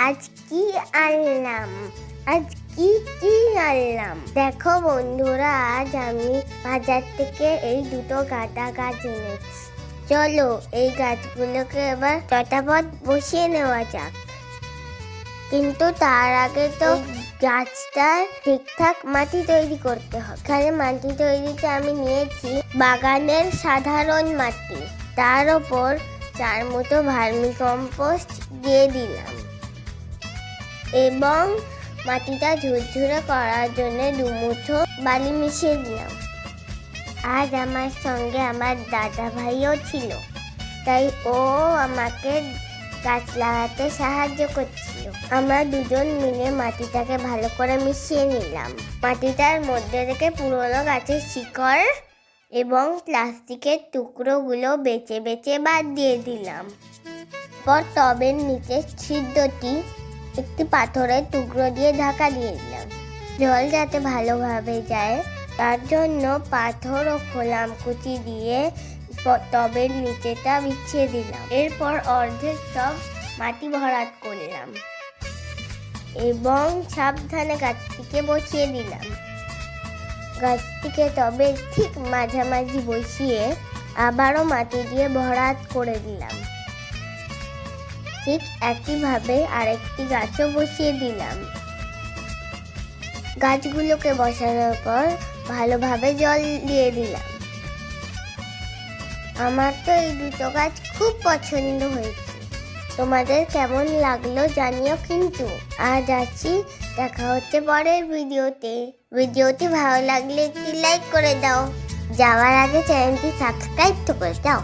আজ কি আনলাম দেখো বন্ধুরা, আজ আমি বাজার থেকে এই দুটো গাঁদা গাছ এনেছি। চলো এই গাছগুলোকে এবার চটাপট বসিয়ে নেওয়া যাক। কিন্তু তার আগে তো গাছটা ঠিকঠাক মাটি তৈরি করতে হবে। এখানে মাটি তৈরিতে আমি নিয়েছি বাগানের সাধারণ মাটি, তার ওপর 4 মুঠো ভার্মি কম্পোস্ট দিয়ে দিলাম এবং মাটিটা ঝুরঝুরে করার জন্য 2 মুঠো বালি মিশিয়ে দিলাম। আজ আমার সঙ্গে আমার দাদা ভাইও ছিল, তাই ও আমাকে গাছ লাগাতে সাহায্য করছিল। আমরা দুজন মিলে মাটিটাকে ভালো করে মিশিয়ে নিলাম। মাটিটার মধ্যে থেকে পুরোনো গাছের শিকড় এবং প্লাস্টিকের টুকরোগুলো বেছে বেছে বাদ দিয়ে দিলাম। পর টবের নিচে ছিদ্রটি একটি পাথরের টুকরো দিয়ে ঢাকা দিয়ে দিলাম, জল যাতে ভালোভাবে যায় তার জন্য পাথর ও খোলামকুচি দিয়ে টবের নিচেটা বিছিয়ে দিলাম। এরপর অর্ধেক টব মাটি ভরাট করলাম এবং সাবধানে গাছটিকে বসিয়ে দিলাম। গাছটিকে টবের ঠিক মাঝামাঝি বসিয়ে আবারও মাটি দিয়ে ভরাট করে দিলাম। ঠিক একইভাবে আরেকটি গাছও বসিয়ে দিলাম। গাছগুলোকে বসানোর পর ভালোভাবে জল দিয়ে দিলাম। আমার তো এই দুটো গাছ খুব পছন্দ হয়েছে। তোমাদের কেমন লাগলো জানিও কিন্তু। আজ আছি, দেখা হচ্ছে পরের ভিডিওটি ভালো লাগলে একটি লাইক করে দাও। যাওয়ার আগে চ্যানেলটি সাবস্ক্রাইব তো করে দাও।